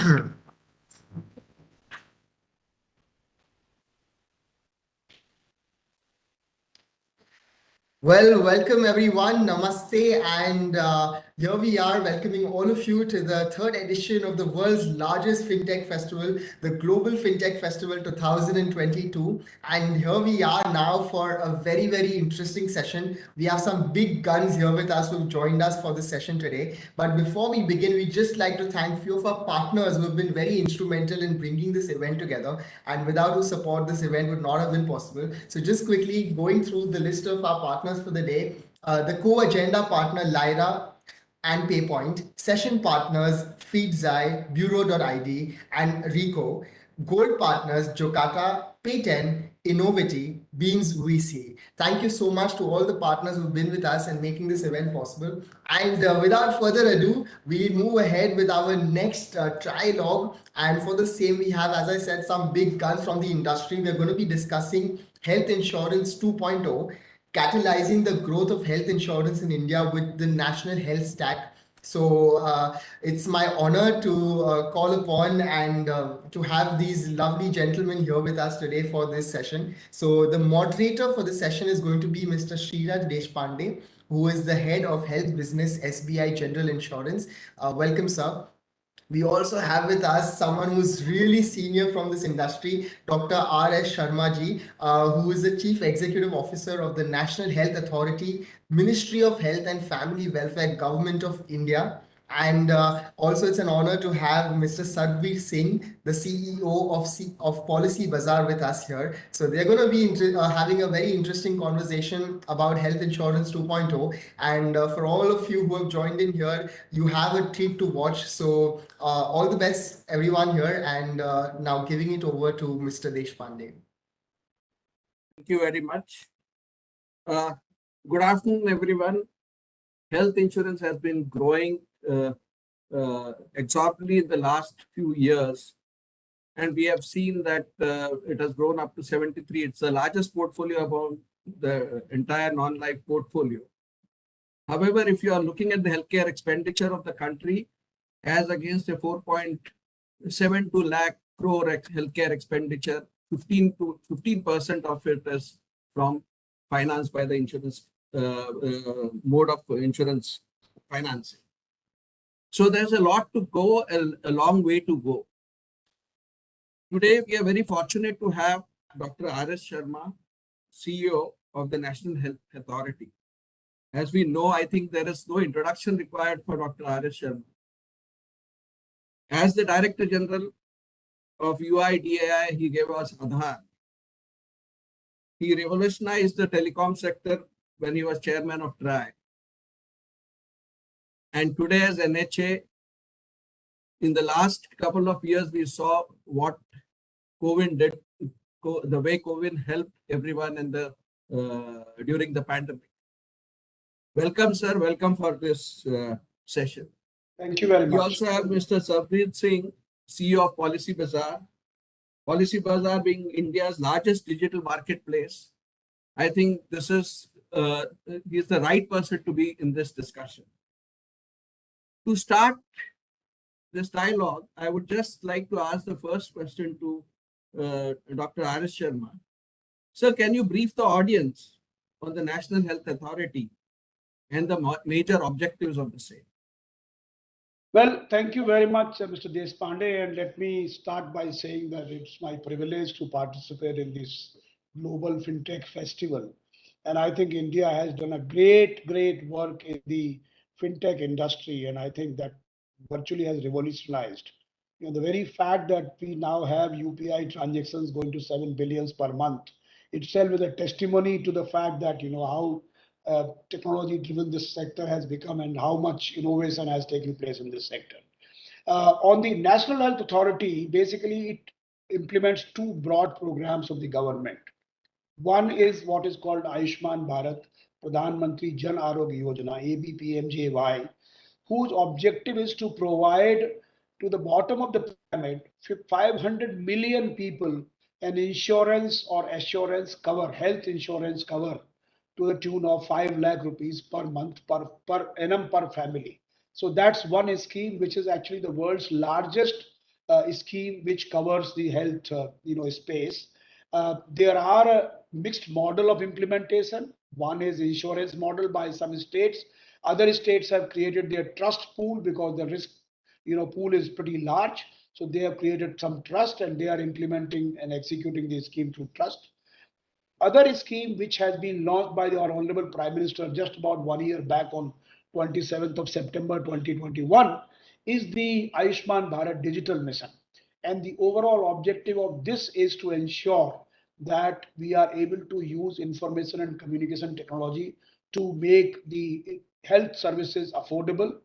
Well, welcome everyone. Namaste. And here we are welcoming all of you to the third edition of the world's largest fintech festival, the Global Fintech Festival 2022. And here we are now for a very, very interesting session. We have some big guns here with us who've joined us for this session today. But before we begin, we'd just like to thank a few of our partners who have been very instrumental in bringing this event together. And without whose support, this event would not have been possible. So just quickly going through the list of our partners for the day, the co-agenda partner Lyra and Paypoint, session partners Feedzai, Bureau.id, and Rico, gold partners Jokata, Payten, Innovity, Beams VC. Thank you so much to all the partners who've been with us and making this event possible. And without further ado, we move ahead with our next trilogue. And for the same, we have, as I said, some big guns from the industry. We're going to be discussing health insurance 2.0, catalyzing the growth of health insurance in India with the national health stack. So it's my honor to call upon and to have these lovely gentlemen here with us today for this session. So the moderator for the session is going to be Mr. Shreeraj Deshpande, who is the head of health business SBI General Insurance. Welcome, sir. We also have with us someone who's really senior from this industry, Dr. R.S. Sharma ji, who is the Chief Executive Officer of the National Health Authority, Ministry of Health and Family Welfare, Government of India. And also, it's an honor to have Mr. Sarbvir Singh, the CEO of Policybazaar, with us here. So they're going to be having a very interesting conversation about health insurance 2.0. And for all of you who have joined in here, you have a treat to watch. So all the best, everyone here. And now giving it over to Mr. Deshpande. Thank you very much. Good afternoon, everyone. Health insurance has been growing exorbitantly in the last few years, and we have seen that it has grown up to 73. It's the largest portfolio among the entire non-life portfolio. However, if you are looking at the healthcare expenditure of the country, as against a 4.72 lakh crore healthcare expenditure, 15% of it is from financed by the insurance mode of insurance financing. So there's a lot to go, a long way to go. Today, we are very fortunate to have Dr. R.S. Sharma, CEO of the National Health Authority. As we know, I think there is no introduction required for Dr. R.S. Sharma. As the Director General of UIDAI, he gave us Aadhaar. He revolutionized the telecom sector when he was chairman of TRAI. And today as NHA, in the last couple of years, we saw what COVID did, the way COVID helped everyone in the during the pandemic. Welcome, sir. Welcome for this session. Thank you very much. We also have Mr. Sarbvir Singh, CEO of Policybazaar. Policybazaar being India's largest digital marketplace. I think this is he's the right person to be in this discussion. To start this dialogue, I would just like to ask the first question to Dr. R.S. Sharma. Sir, can you brief the audience on the National Health Authority and the major objectives of the same? Well, thank you very much, Mr. Deshpande. And let me start by saying that it's my privilege to participate in this Global FinTech Festival. And I think India has done a great work in the FinTech industry. And I think that virtually has revolutionized. You know, the very fact that we now have UPI transactions going to 7 billion per month itself is a testimony to the fact that, you know, how technology driven this sector has become and how much innovation has taken place in this sector. On the National Health Authority, basically it implements two broad programs of the government. One is what is called Ayushman Bharat, Pradhan Mantri Jan Arogya Yojana, ABPMJY, whose objective is to provide to the bottom of the pyramid 500 million people an insurance or assurance cover, health insurance cover, to the tune of 5 lakh rupees per month per annum per family. So that's one scheme which is actually the world's largest scheme which covers the health space. There are a mixed model of implementation. One is insurance model by some states. Other states have created their trust pool because the risk pool is pretty large. So they have created some trust and they are implementing and executing the scheme through trust. Other scheme which has been launched by our Honorable Prime Minister just about 1 year back on 27th of September 2021 is the Ayushman Bharat Digital Mission. And the overall objective of this is to ensure that we are able to use information and communication technology to make the health services affordable,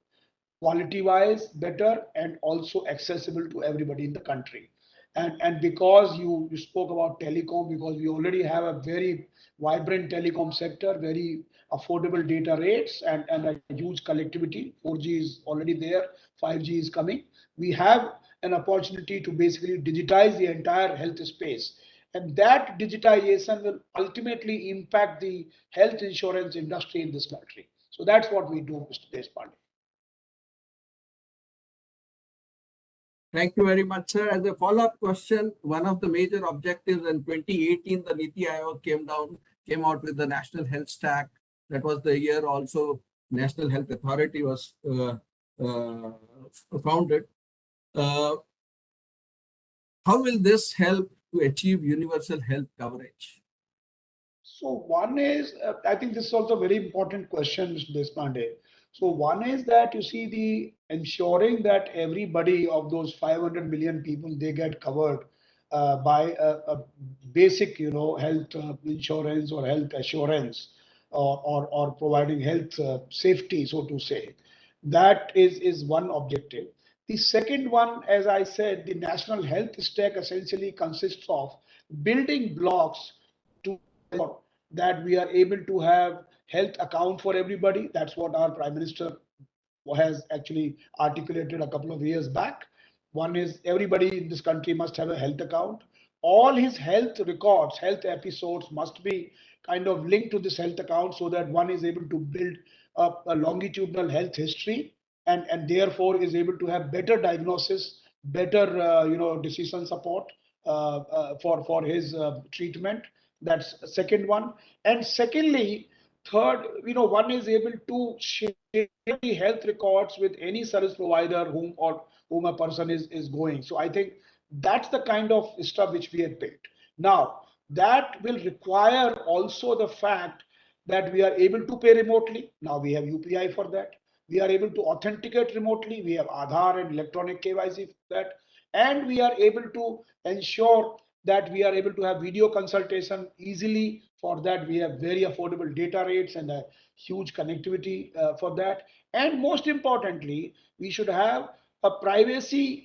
quality wise better, and also accessible to everybody in the country. And because you spoke about telecom, because we already have a very vibrant telecom sector, very affordable data rates, and a huge connectivity. 4G is already there, 5G is coming. We have an opportunity to basically digitize the entire health space, and that digitization will ultimately impact the health insurance industry in this country. So that's what we do, Mr. Deshpande. Thank you very much, sir. As a follow-up question, one of the major objectives in 2018, the Niti Aayog came out with the National Health Stack. That was the year also National Health Authority was founded. How will this help to achieve universal health coverage? So one is, I think this is also a very important question, Mr. Deshpande. So one is that you see the ensuring that everybody of those 500 million people, they get covered by a basic, health insurance or health assurance, or providing health safety, so to say. That is one objective. The second one, as I said, the national health stack essentially consists of building blocks to that we are able to have health account for everybody. That's what our Prime Minister has actually articulated a couple of years back. One is everybody in this country must have a health account. All his health records, health episodes must be kind of linked to this health account so that one is able to build up a longitudinal health history, and therefore is able to have better diagnosis, better decision support for his treatment. That's second one. And secondly, third, one is able to share the health records with any service provider whom a person is going. So I think that's the kind of stuff which we have built. Now, that will require also the fact that we are able to pay remotely. Now we have UPI for that. We are able to authenticate remotely. We have Aadhaar and electronic KYC for that. And we are able to ensure that we are able to have video consultation easily. For that, we have very affordable data rates and a huge connectivity for that. And most importantly, we should have a privacy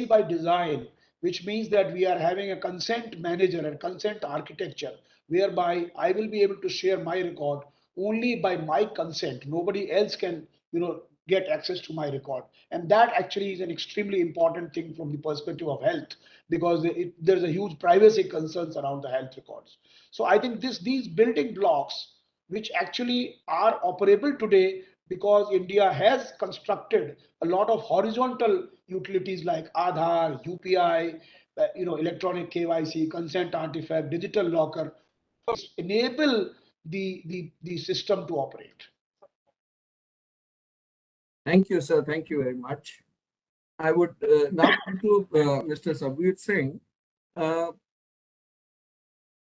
by design, which means that we are having a consent manager and consent architecture, whereby I will be able to share my record only by my consent. Nobody else can, get access to my record. And that actually is an extremely important thing from the perspective of health, because there's a huge privacy concerns around the health records. So I think these building blocks, which actually are operable today, because India has constructed a lot of horizontal utilities like Aadhaar, UPI, electronic KYC, consent artifact, digital locker, enable the system to operate. Thank you, sir. Thank you very much. I would now come to Mr. Sarbvir Singh.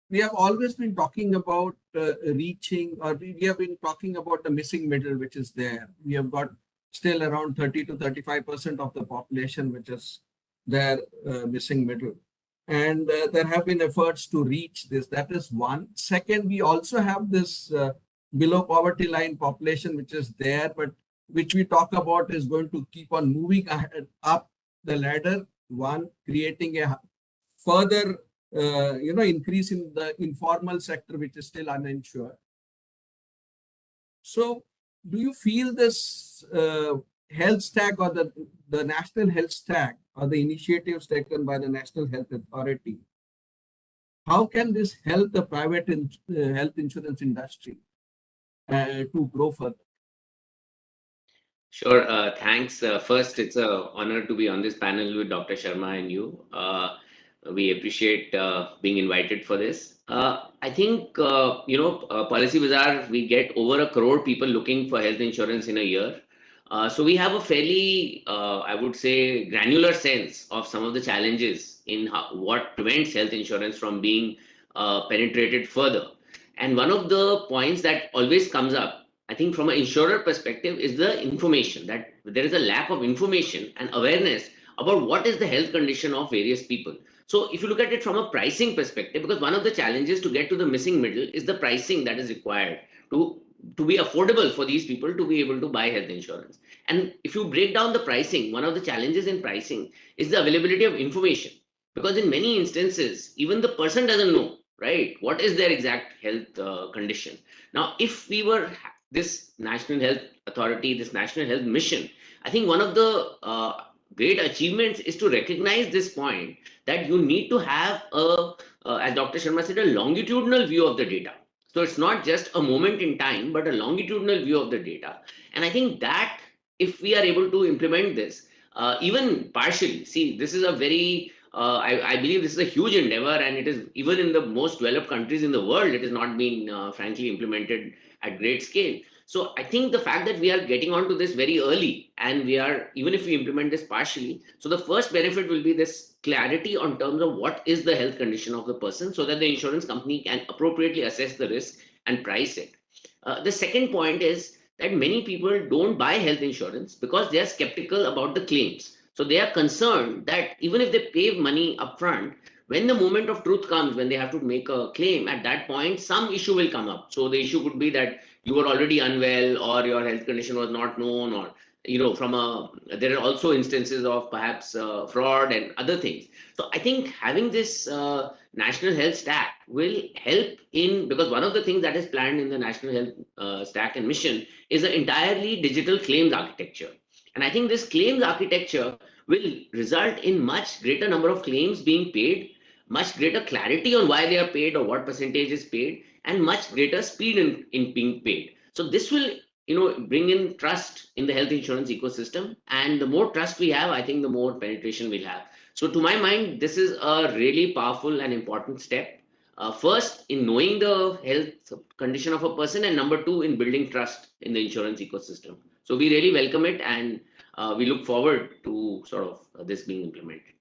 We have always been talking about reaching, or we have been talking about the missing middle, which is there. We have got still around 30 to 35% of the population, which is their missing middle. And there have been efforts to reach this. That is one. Second, we also have this below poverty line population, which is there, but which we talk about is going to keep on moving ahead, up the ladder. One, creating a further increase in the informal sector, which is still uninsured. So do you feel this health stack, or the national health stack, or the initiatives taken by the National Health Authority, how can this help the private health insurance industry to grow further? Sure. Thanks. First, it's an honor to be on this panel with Dr. Sharma and you. We appreciate being invited for this. I think, Policybazaar, we get over 1 crore people looking for health insurance in a year. So we have a fairly, I would say, granular sense of some of the challenges in what prevents health insurance from being penetrated further. And one of the points that always comes up, I think, from an insurer perspective, is the information that there is a lack of information and awareness about what is the health condition of various people. So, if you look at it from a pricing perspective, because one of the challenges to get to the missing middle is the pricing that is required to be affordable for these people to be able to buy health insurance. And if you break down the pricing, one of the challenges in pricing is the availability of information, because in many instances, even the person doesn't know, right, what is their exact health condition. Now, if we were this national health authority, this national health mission, I think one of the great achievements is to recognize this point that you need to have as Dr. Sharma said, a longitudinal view of the data. So it's not just a moment in time, but a longitudinal view of the data. And I think that if we are able to implement this, even partially, see, this is a very I believe this is a huge endeavor, and it is even in the most developed countries in the world, it has not been frankly implemented at great scale. So I think the fact that we are getting onto this very early, and we are, even if we implement this partially, so the first benefit will be this clarity on terms of what is the health condition of the person, so that the insurance company can appropriately assess the risk and price it. The second point is that many people don't buy health insurance because they are skeptical about the claims. So they are concerned that even if they pay money upfront, when the moment of truth comes, when they have to make a claim, at that point, some issue will come up. So the issue could be that you were already unwell, or your health condition was not known, or there are also instances of perhaps fraud and other things. So I think having this national health stack will help in, because one of the things that is planned in the national health stack and mission is an entirely digital claims architecture. And I think this claims architecture will result in much greater number of claims being paid, much greater clarity on why they are paid or what percentage is paid, and much greater speed in being paid. So this will, bring in trust in the health insurance ecosystem. And the more trust we have, I think the more penetration we'll have. So to my mind, this is a really powerful and important step. First, in knowing the health condition of a person, and number two, in building trust in the insurance ecosystem. So we really welcome it, and we look forward to sort of this being implemented.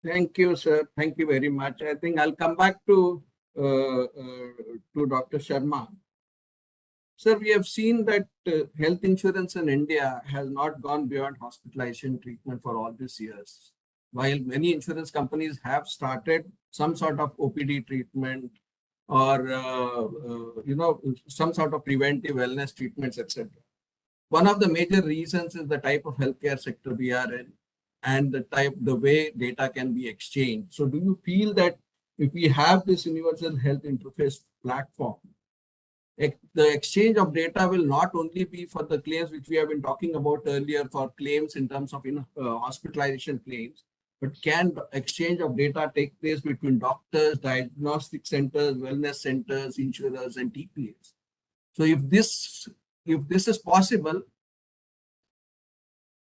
Thank you, sir. Thank you very much. I think I'll come back to Dr. Sharma. Sir, we have seen that health insurance in India has not gone beyond hospitalization treatment for all these years. While many insurance companies have started some sort of OPD treatment, or some sort of preventive wellness treatments, etc. One of the major reasons is the type of healthcare sector we are in, and the way data can be exchanged. So do you feel that if we have this universal health interface platform, the exchange of data will not only be for the claims which we have been talking about earlier, for claims in terms of hospitalization claims, but can the exchange of data take place between doctors, diagnostic centers, wellness centers, insurers, and TPAs? So if this is possible,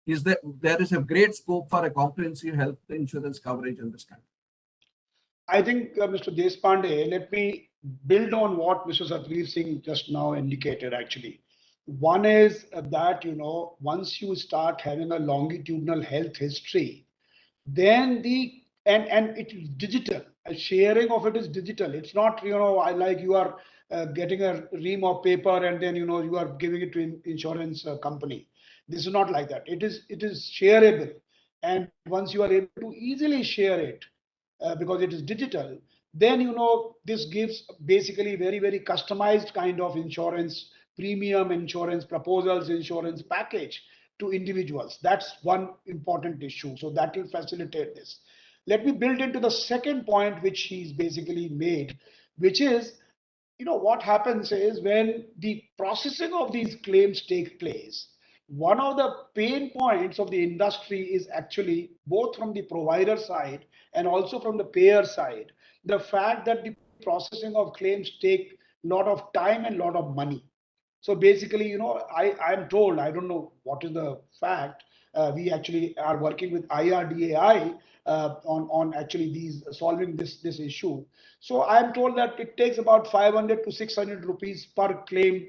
there is a great scope for a comprehensive health insurance coverage in this country. I think, Mr. Deshpande, let me build on what Mr. Sarbvir Singh just now indicated, actually. One is that, once you start having a longitudinal health history, then and it is digital. A sharing of it is digital. It's not, I like you are getting a ream of paper and then, you are giving it to insurance company. This is not like that. It is shareable. And once you are able to easily share it, because it is digital, then this gives basically very, very customized kind of insurance, premium insurance proposals, insurance package to individuals. That's one important issue. So that will facilitate this. Let me build into the second point which he's basically made, which is, what happens is when the processing of these claims take place, one of the pain points of the industry is actually both from the provider side and also from the payer side, the fact that the processing of claims take a lot of time and a lot of money. So basically, I'm told, I don't know what is the fact. We actually are working with IRDAI on actually solving this issue. So I'm told that it takes about 500 to 600 rupees per claim,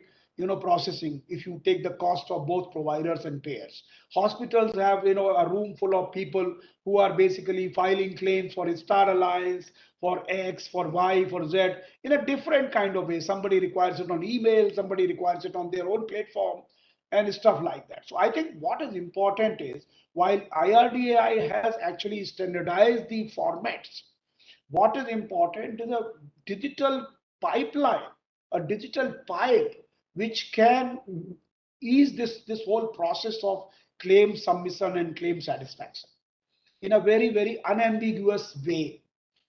processing, if you take the cost of both providers and payers. Hospitals have, a room full of people who are basically filing claims for a Star Alliance, for X, for Y, for Z, in a different kind of way. Somebody requires it on email, somebody requires it on their own platform, and stuff like that. So I think what is important is, while IRDAI has actually standardized the formats, what is important is a digital pipeline, a digital pipe, which can ease this whole process of claim submission and claim satisfaction in a very, very unambiguous way.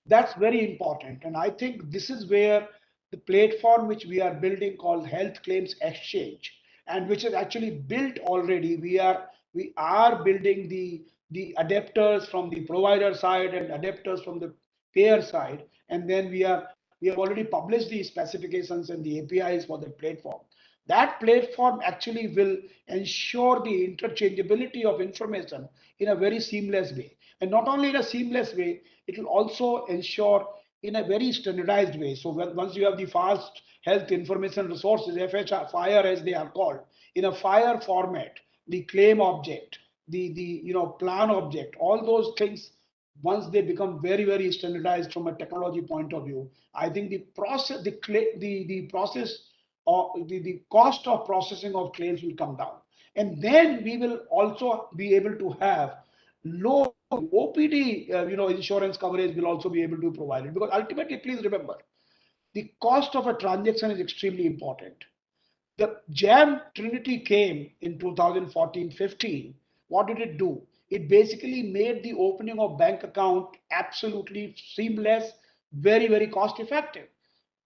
That's very important. And I think this is where the platform which we are building, called Health Claims Exchange, and which is actually built already. We are building the adapters from the provider side and adapters from the payer side. And then we have already published the specifications and the APIs for the platform. That platform actually will ensure the interchangeability of information in a very seamless way. And not only in a seamless way, it will also ensure in a very standardized way. So once you have the fast health information resources, FHR, FHIR as they are called, in a FHIR format, the claim object, the plan object, all those things, once they become very, very standardized from a technology point of view, I think the process, the process or the cost of processing of claims will come down. And then we will also be able to have low OPD, insurance coverage will also be able to provide it. Because ultimately, please remember, the cost of a transaction is extremely important. The Jam Trinity came in 2014-15. What did it do? It basically made the opening of bank account absolutely seamless, very, very cost effective.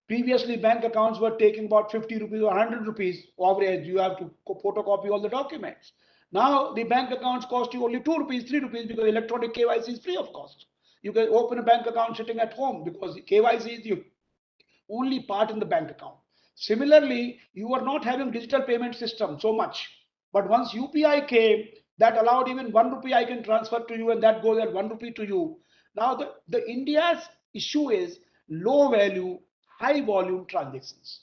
Previously, bank accounts were taking about 50 rupees or 100 rupees average. You have to photocopy all the documents. Now, the bank accounts cost you only 2 rupees, 3 rupees, because electronic KYC is free of cost. You can open a bank account sitting at home, because KYC is the only part in the bank account. Similarly, you are not having digital payment system so much. But once UPI came, that allowed even 1 rupee I can transfer to you, and that goes at 1 rupee to you. Now, the India's issue is low value, high volume transactions.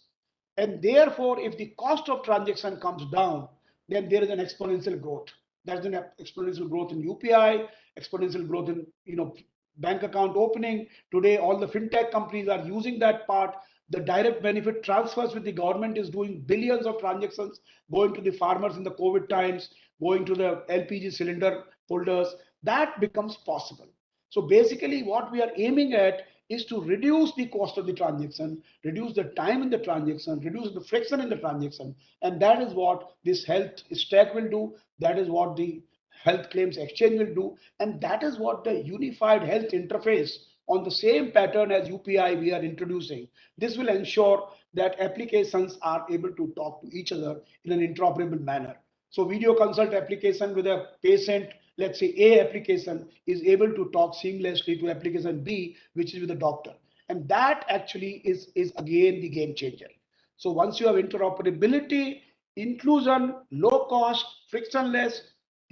And therefore, if the cost of transaction comes down, then there is an exponential growth. There's an exponential growth in UPI, exponential growth in bank account opening. Today, all the fintech companies are using that part. The direct benefit transfers with the government is doing billions of transactions, going to the farmers in the COVID times, going to the LPG cylinder holders. That becomes possible. So basically, what we are aiming at is to reduce the cost of the transaction, reduce the time in the transaction, reduce the friction in the transaction. And that is what this health stack will do. That is what the health claims exchange will do. And that is what the unified health interface on the same pattern as UPI we are introducing. This will ensure that applications are able to talk to each other in an interoperable manner. So video consult application with a patient, let's say A application, is able to talk seamlessly to application B, which is with the doctor. And that actually is again the game changer. So once you have interoperability, inclusion, low cost, frictionless,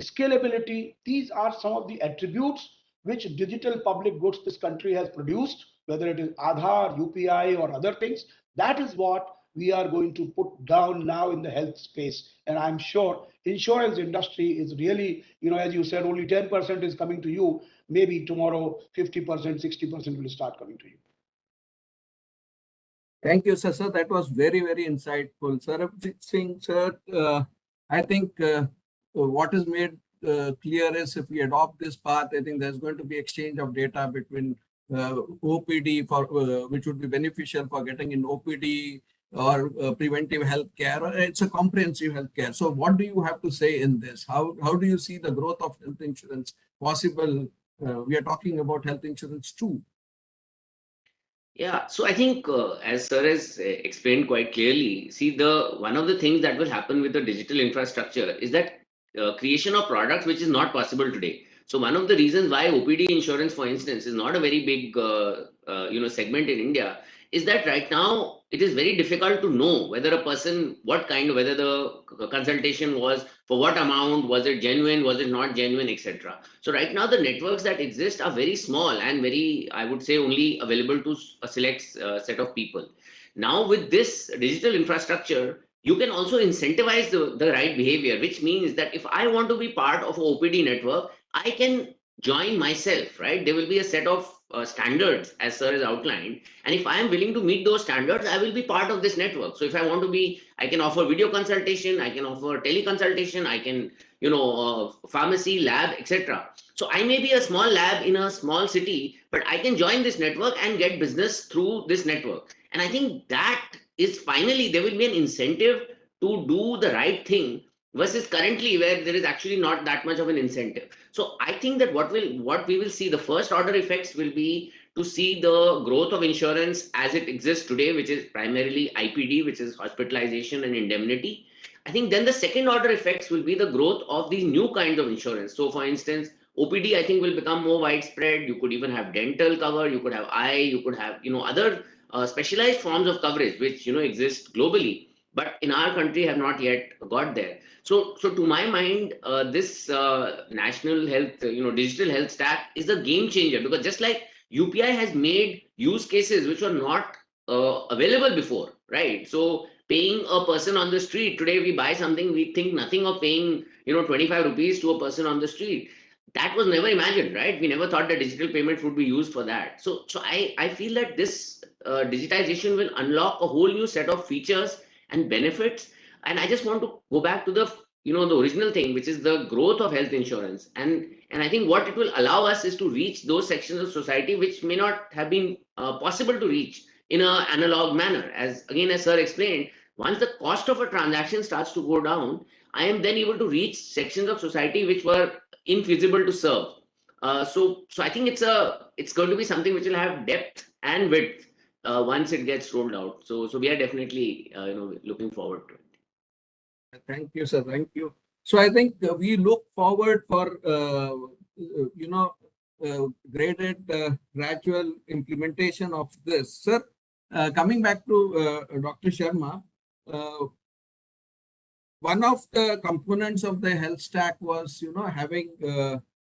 scalability, these are some of the attributes which digital public goods this country has produced, whether it is Aadhaar, UPI, or other things. That is what we are going to put down now in the health space. And I'm sure insurance industry is really, as you said, only 10% is coming to you. Maybe tomorrow, 50%, 60% will start coming to you. Thank you, sir. Sir, that was very, very insightful. Sarbvir Singh, sir, I think what is made clear is, if we adopt this path, I think there's going to be exchange of data between OPD, for which would be beneficial for getting in OPD or preventive health care. It's a comprehensive health care. So what do you have to say in this? How do you see the growth of health insurance possible? We are talking about health insurance too. Yeah, so I think as sir has explained quite clearly, see, one of the things that will happen with the digital infrastructure is that creation of products which is not possible today. So one of the reasons why OPD insurance, for instance, is not a very big segment in India is that right now it is very difficult to know whether a person, whether the consultation was for what amount, was it genuine, was it not genuine, etc. So right now the networks that exist are very small and very, I would say, only available to a select set of people. Now with this digital infrastructure, you can also incentivize the right behavior, which means that if I want to be part of a OPD network, I can join myself, right? There will be a set of standards as sir has outlined, and if I am willing to meet those standards, I will be part of this network. So if I want to be, I can offer video consultation, I can offer teleconsultation, I can, pharmacy, lab, etc. So I may be a small lab in a small city, but I can join this network and get business through this network. And I think that is finally, there will be an incentive to do the right thing, versus currently where there is actually not that much of an incentive. So I think that what we will see, the first order effects will be to see the growth of insurance as it exists today, which is primarily IPD, which is hospitalization and indemnity. I think then the second order effects will be the growth of these new kinds of insurance. So for instance, OPD, I think, will become more widespread. You could even have dental cover, you could have eye, you could have, other specialized forms of coverage, which, exist globally, but in our country have not yet got there. So to my mind, this national health, digital health stack is a game changer, because just like UPI has made use cases which were not available before, right? So paying a person on the street today, we buy something, we think nothing of paying, 25 rupees to a person on the street. That was never imagined, right? We never thought that digital payments would be used for that. So I feel that this digitization will unlock a whole new set of features and benefits. And I just want to go back to the, the original thing, which is the growth of health insurance. And I think what it will allow us is to reach those sections of society which may not have been possible to reach in an analog manner. As sir explained, once the cost of a transaction starts to go down, I am then able to reach sections of society which were infeasible to serve. So I think it's going to be something which will have depth and width once it gets rolled out. So we are definitely looking forward to it. Thank you, sir. Thank you. So I think we look forward for graded gradual implementation of this, sir. Coming back to Dr. Sharma, one of the components of the health stack was, having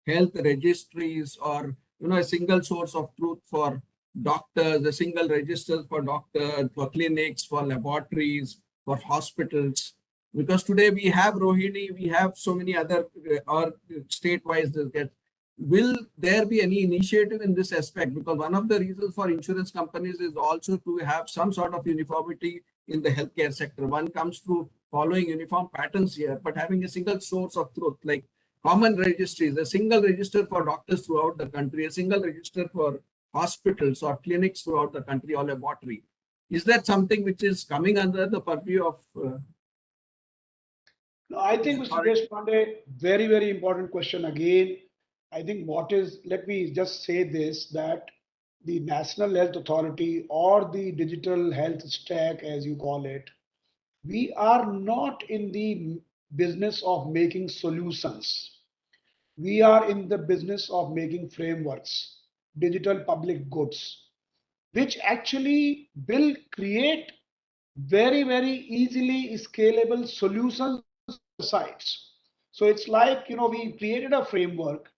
health registries, or, a single source of truth for doctors, a single register for doctors, for clinics, for laboratories, for hospitals. Because today we have Rohini, we have so many other or state-wise. Will there be any initiative in this aspect? Because one of the reasons for insurance companies is also to have some sort of uniformity in the healthcare sector. One comes through following uniform patterns here, but having a single source of truth, like common registries, a single register for doctors throughout the country, a single register for hospitals or clinics throughout the country, or laboratory. Is that something which is coming under the purview of? No, I think, Mr. Deshpande, very, very important question again. I think let me just say this, that the National Health Authority, or the digital health stack, as you call it, we are not in the business of making solutions. We are in the business of making frameworks, digital public goods, which actually will create very, very easily scalable solutions sites. So it's like, we created a framework.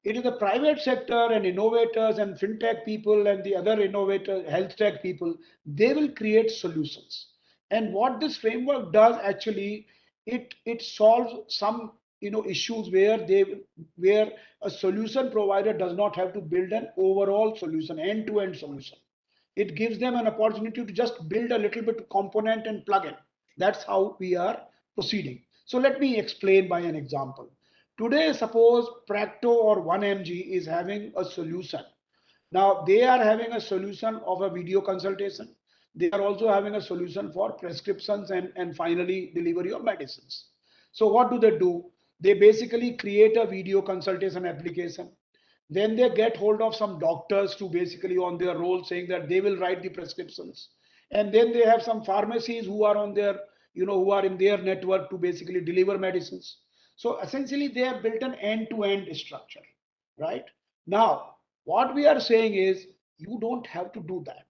It is the private sector and innovators and fintech people and the other innovator health tech people, they will create solutions. And what this framework does actually, it solves some issues where a solution provider does not have to build an overall solution, end-to-end solution. It gives them an opportunity to just build a little bit component and plug in. That's how we are proceeding. So let me explain by an example. Today, suppose Practo or 1mg is having a solution. Now they are having a solution of a video consultation. They are also having a solution for prescriptions and finally delivery of medicines. So what do? They basically create a video consultation application. Then they get hold of some doctors to basically on their role saying that they will write the prescriptions. And then they have some pharmacies who are on their, who are in their network to basically deliver medicines. So essentially they have built an end-to-end structure, right? Now, what we are saying is you don't have to do that.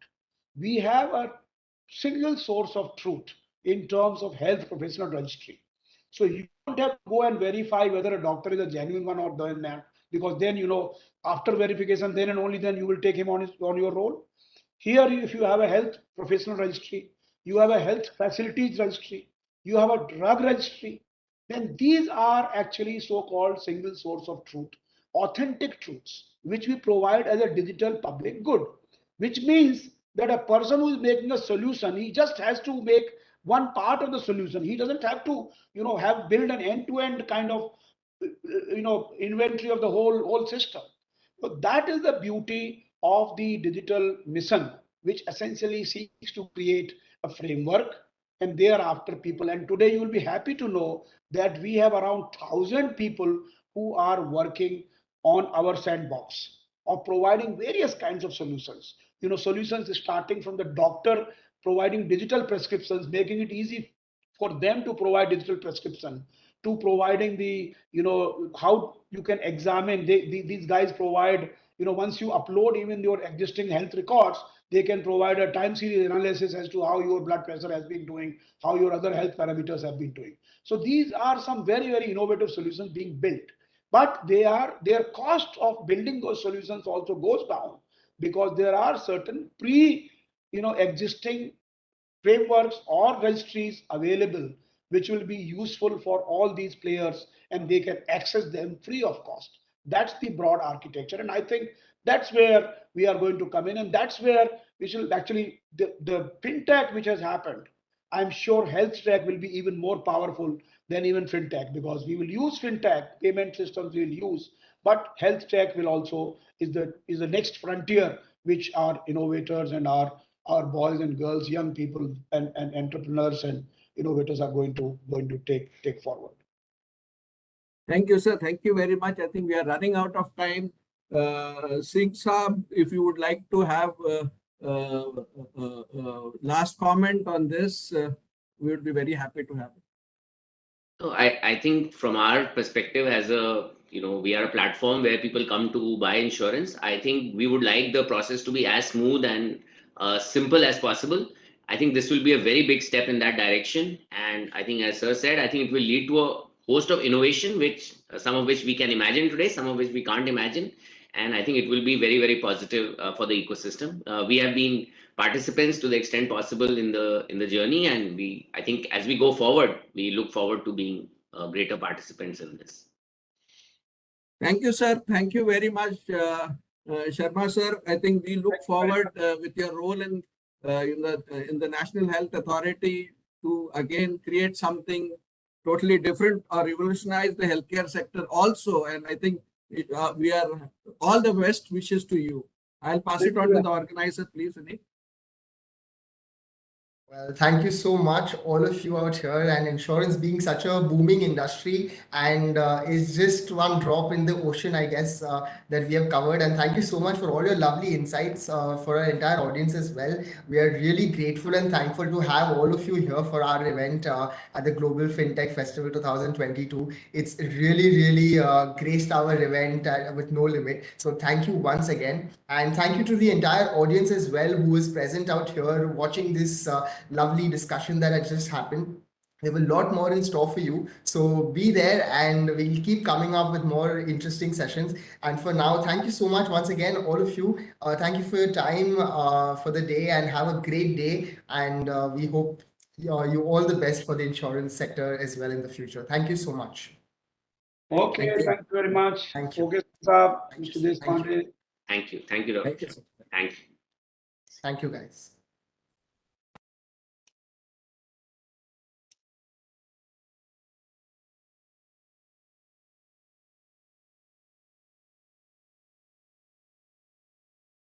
we have a single source of truth in terms of health professional registry. So you don't have to go and verify whether a doctor is a genuine one or not, because then, after verification, then and only then you will take him on your roll. Here, if you have a health professional registry, you have a health facilities registry, you have a drug registry, then these are actually so-called single source of truth, authentic truths, which we provide as a digital public good, which means that a person who is making a solution, he just has to make one part of the solution. He doesn't have to, have build an end-to-end kind of, inventory of the whole system. So that is the beauty of the digital mission, which essentially seeks to create a framework and thereafter people. And today you will be happy to know that we have around 1,000 people who are working on our sandbox of providing various kinds of solutions. Solutions starting from the doctor providing digital prescriptions, making it easy for them to provide digital prescription, to providing the, how you can examine. These guys provide, once you upload even your existing health records, they can provide a time series analysis as to how your blood pressure has been doing, how your other health parameters have been doing. So these are some very, very innovative solutions being built. But their cost of building those solutions also goes down, because there are certain existing frameworks or registries available which will be useful for all these players, and they can access them free of cost. That's the broad architecture, and I think that's where we are going to come in, and that's where we should actually, the fintech which has happened, I'm sure health tech will be even more powerful than even fintech, because we will use fintech payment systems, we will use, but health tech will also is the next frontier, which our innovators and our boys and girls, young people, and entrepreneurs and innovators are going to take forward. Thank you, sir. Thank you very much. I think we are running out of time. Singh Saab, if you would like to have last comment on this, we would be very happy to have it. So I think from our perspective as a, we are a platform where people come to buy insurance. I think we would like the process to be as smooth and simple as possible. I think this will be a very big step in that direction. And I think, as sir said, I think it will lead to a host of innovation, which some of which we can imagine today, some of which we can't imagine. And I think it will be very, very positive for the ecosystem. We have been participants to the extent possible in the journey, and I think as we go forward, we look forward to being greater participants in this. Thank you, sir. Thank you very much, Sharma sir. I think we look forward with your role in the National Health Authority to again create something totally different or revolutionize the healthcare sector also. And I think we are all the best wishes to you. I'll pass it on to the organizer, please, Vinay. Well, thank you so much, all of you out here. And insurance being such a booming industry and is just one drop in the ocean, I guess, that we have covered. And thank you so much for all your lovely insights for our entire audience as well. We are really grateful and thankful to have all of you here for our event at the Global FinTech Festival 2022. It's really, really graced our event with no limit. So thank you once again. And thank you to the entire audience as well who is present out here watching this lovely discussion that had just happened. We have a lot more in store for you. So be there and we'll keep coming up with more interesting sessions. And for now, thank you so much once again, all of you. Thank you for your time for the day, and have a great day. And we hope you all the best for the insurance sector as well in the future. Thank you so much. Okay, thank you very much. Thank you. Okay, sir, Mr. Deshpande. Thank you. Thank you, Dr. Thank you, sir. Thank you. Thank you, guys.